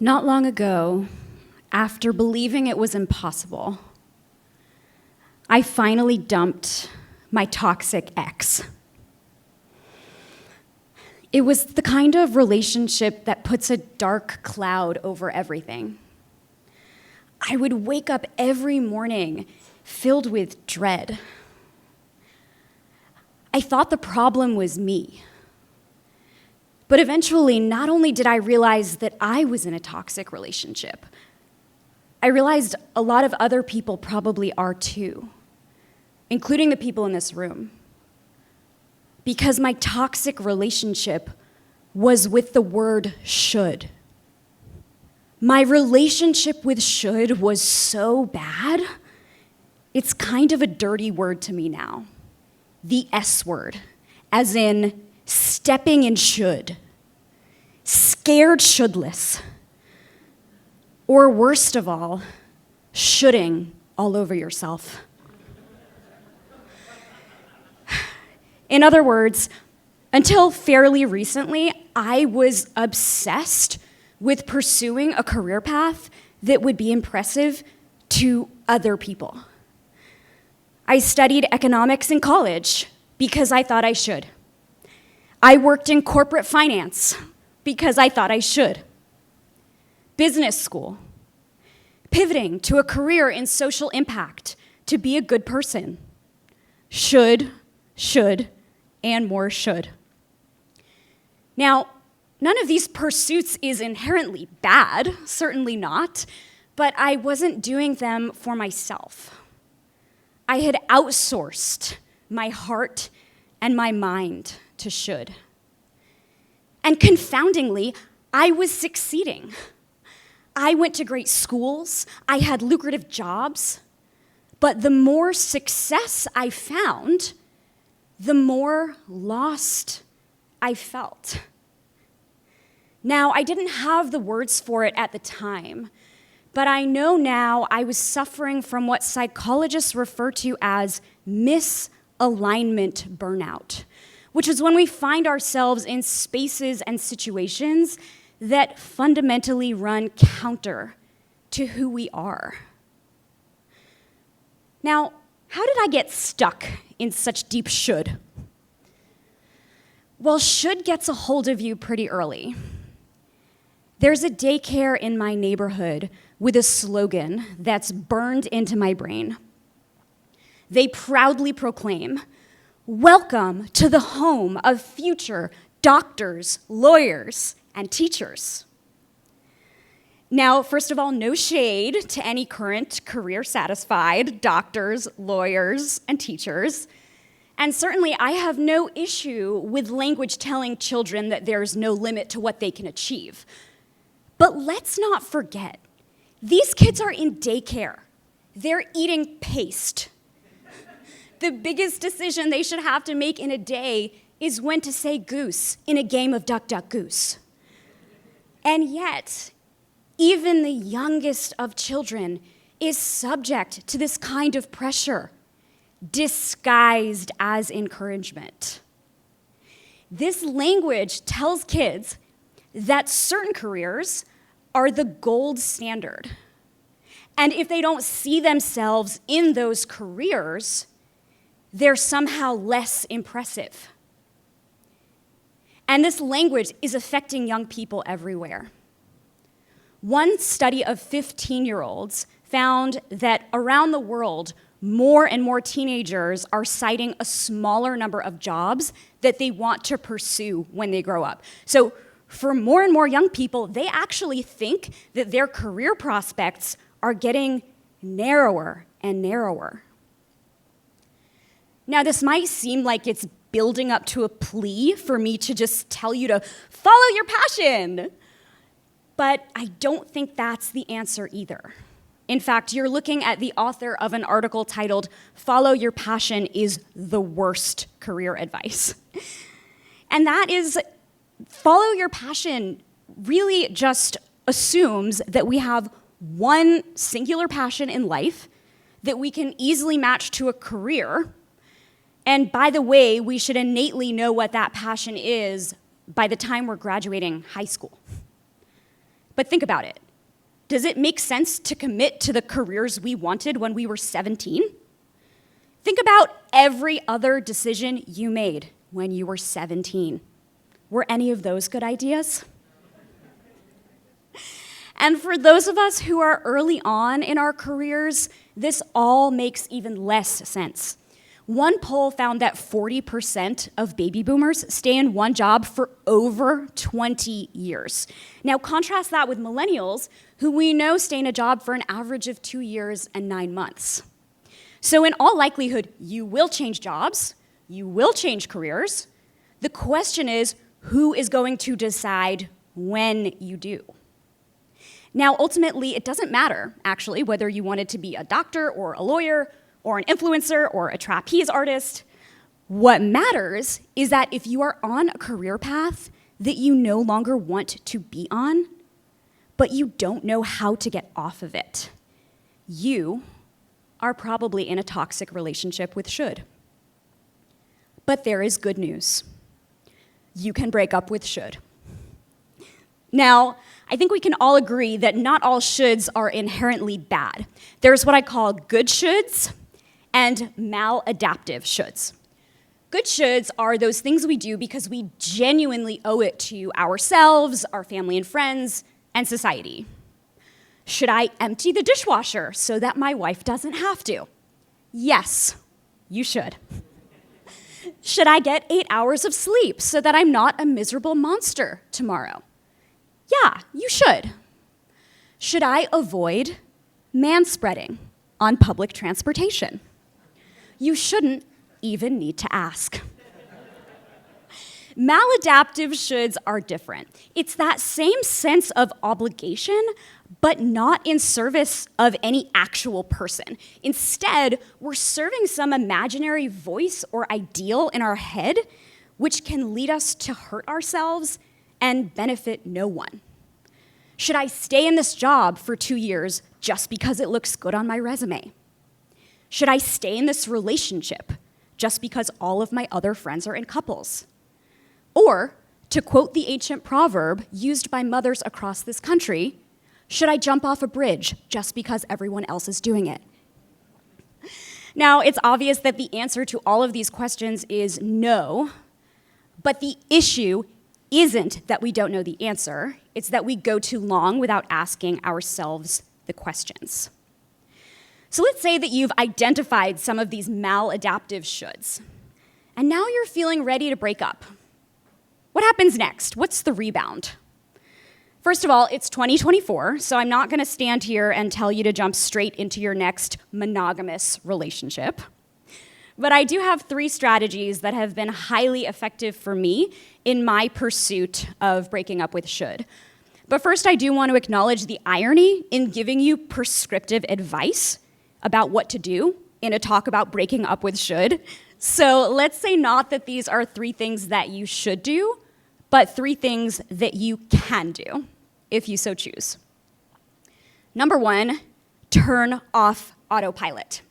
Not long ago, after believing it was impossible, I finally dumped my toxic ex. It was the kind of relationship that puts a dark cloud over everything. I would wake up every morning filled with dread. I thought the problem was me. But eventually, not only did I realize that I was in a toxic relationship, I realized a lot of other people probably are too, including the people in this room. Because my toxic relationship was with the word should. My relationship with should was so bad, it's kind of a dirty word to me now. The S word, as in stepping in should, scared shoulдлess, or worst of all, shoulding all over yourself. In other words, until fairly recently, I was obsessed with pursuing a career path that would be impressive to other people. I studied economics in college because I thought I should. I worked in corporate finance because I thought I should. Business school, pivoting to a career in social impact to be a good person. Should, and more should. Now, none of these pursuits is inherently bad, certainly not, but I wasn't doing them for myself. I had outsourced my heart and my mind to should. And confoundingly, I was succeeding. I went to great schools, I had lucrative jobs, but the more success I found, the more lost I felt. Now, I didn't have the words for it at the time, but I know now I was suffering from what psychologists refer to as misalignment burnout, which is when we find ourselves in spaces and situations that fundamentally run counter to who we are. Now, how did I get stuck in such deep should? Well, should gets a hold of you pretty early. There's a daycare in my neighborhood with a slogan that's burned into my brain. They proudly proclaim, "Welcome to the home of future doctors, lawyers, and teachers." Now, first of all, no shade to any current career-satisfied doctors, lawyers, and teachers. And certainly, I have no issue with language telling children that there's no limit to what they can achieve. But let's not forget, these kids are in daycare. They're eating paste. The biggest decision they should have to make in a day is when to say goose in a game of duck, duck, goose. And yet, even the youngest of children is subject to this kind of pressure, disguised as encouragement. This language tells kids that certain careers are the gold standard. And if they don't see themselves in those careers, they're somehow less impressive. And this language is affecting young people everywhere. One study of 15-year-olds found that around the world, more and more teenagers are citing a smaller number of jobs that they want to pursue when they grow up. So for more and more young people, they actually think that their career prospects are getting narrower and narrower. Now, this might seem like it's building up to a plea for me to just tell you to follow your passion. But I don't think that's the answer either. In fact, you're looking at the author of an article titled, "Follow Your Passion is the Worst Career Advice." And that is, follow your passion really just assumes that we have one singular passion in life that we can easily match to a career. And by the way, we should innately know what that passion is by the time we're graduating high school. But think about it. Does it make sense to commit to the careers we wanted when we were 17? Think about every other decision you made when you were 17. Were any of those good ideas? And for those of us who are early on in our careers, this all makes even less sense. One poll found that 40% of baby boomers stay in one job for over 20 years. Now, contrast that with millennials, who we know stay in a job for an average of 2 years and 9 months. So in all likelihood, you will change jobs, you will change careers. The question is, who is going to decide when you do? Now, ultimately, it doesn't matter, actually, whether you wanted to be a doctor or a lawyer or an influencer or a trapeze artist. What matters is that if you are on a career path that you no longer want to be on, but you don't know how to get off of it, you are probably in a toxic relationship with should. But there is good news. You can break up with should. Now, I think we can all agree that not all shoulds are inherently bad. There's what I call good shoulds and maladaptive shoulds. Good shoulds are those things we do because we genuinely owe it to ourselves, our family and friends, and society. Should I empty the dishwasher so that my wife doesn't have to? Yes, you should. Should I get 8 hours of sleep so that I'm not a miserable monster tomorrow? Yeah, you should. Should I avoid manspreading on public transportation? You shouldn't even need to ask. Maladaptive shoulds are different. It's that same sense of obligation, but not in service of any actual person. Instead, we're serving some imaginary voice or ideal in our head, which can lead us to hurt ourselves and benefit no one. Should I stay in this job for 2 years just because it looks good on my resume? Should I stay in this relationship just because all of my other friends are in couples? Or, to quote the ancient proverb used by mothers across this country, should I jump off a bridge just because everyone else is doing it? Now, it's obvious that the answer to all of these questions is no, but the issue isn't that we don't know the answer, it's that we go too long without asking ourselves the questions. So let's say that you've identified some of these maladaptive shoulds, and now you're feeling ready to break up. What happens next? What's the rebound? First of all, it's 2024, so I'm not gonna stand here and tell you to jump straight into your next monogamous relationship. But I do have 3 strategies that have been highly effective for me in my pursuit of breaking up with should. But first, I do want to acknowledge the irony in giving you prescriptive advice about what to do in a talk about breaking up with should. So let's say not that these are 3 things that you should do, but 3 things that you can do, if you so choose. Number 1, turn off autopilot.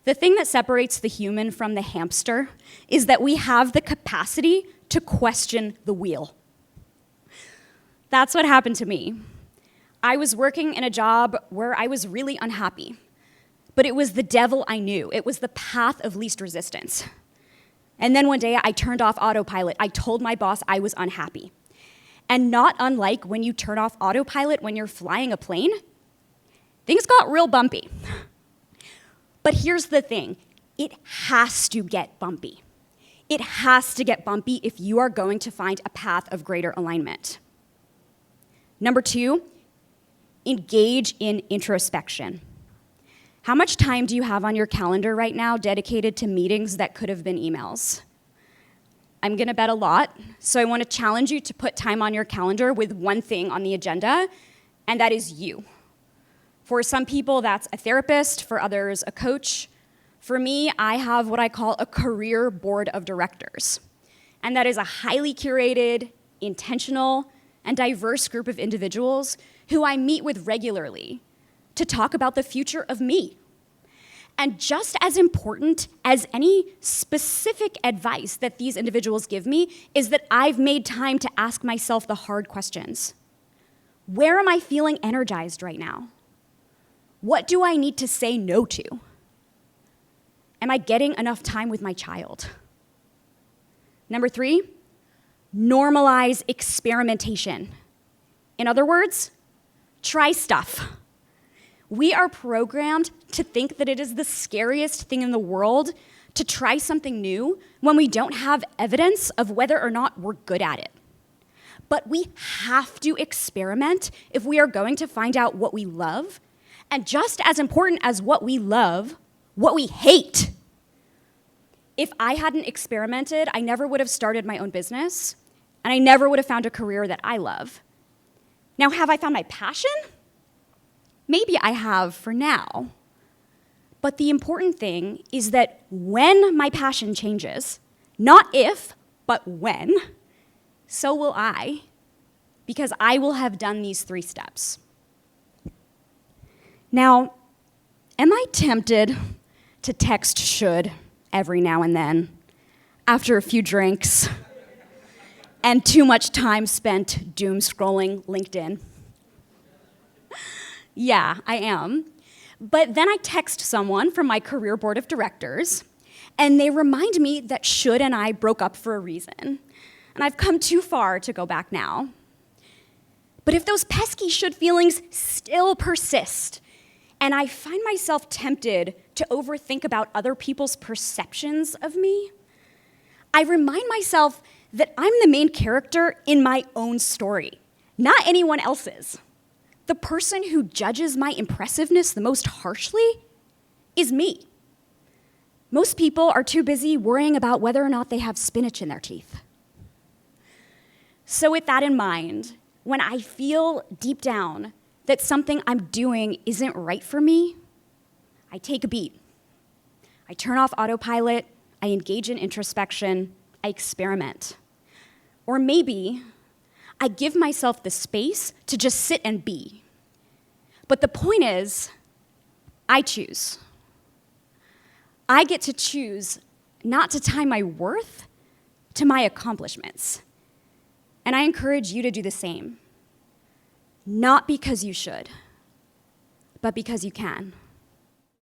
The thing that separates the human from the hamster is that we have the capacity to question the wheel. That's what happened to me. I was working in a job where I was really unhappy, but it was the devil I knew. It was the path of least resistance. And then one day I turned off autopilot. I told my boss I was unhappy. And not unlike when you turn off autopilot when you're flying a plane, things got real bumpy. But here's the thing, it has to get bumpy. It has to get bumpy if you are going to find a path of greater alignment. Number 2, engage in introspection. How much time do you have on your calendar right now dedicated to meetings that could have been emails? I'm gonna bet a lot, so I wanna challenge you to put time on your calendar with one thing on the agenda, and that is you. For some people, that's a therapist, for others, a coach. For me, I have what I call a career board of directors, and that is a highly curated, intentional, and diverse group of individuals who I meet with regularly to talk about the future of me. And just as important as any specific advice that these individuals give me is that I've made time to ask myself the hard questions. Where am I feeling energized right now? What do I need to say no to? Am I getting enough time with my child? Number 3, normalize experimentation. In other words, try stuff. We are programmed to think that it is the scariest thing in the world to try something new when we don't have evidence of whether or not we're good at it. But we have to experiment if we are going to find out what we love, and just as important as what we love, what we hate. If I hadn't experimented, I never would have started my own business, and I never would have found a career that I love. Now, have I found my passion? Maybe I have for now. But the important thing is that when my passion changes, not if, but when, so will I, because I will have done these 3 steps. Now, am I tempted to text should every now and then after a few drinks and too much time spent doom scrolling LinkedIn? Yeah, I am. But then I text someone from my career board of directors, and they remind me that should and I broke up for a reason. And I've come too far to go back now. But if those pesky should feelings still persist, and I find myself tempted to overthink about other people's perceptions of me, I remind myself that I'm the main character in my own story, not anyone else's. The person who judges my impressiveness the most harshly is me. Most people are too busy worrying about whether or not they have spinach in their teeth. So with that in mind, when I feel deep down that something I'm doing isn't right for me, I take a beat. I turn off autopilot, I engage in introspection, I experiment. Or maybe I give myself the space to just sit and be. But the point is, I choose. I get to choose not to tie my worth to my accomplishments. And I encourage you to do the same. Not because you should, but because you can.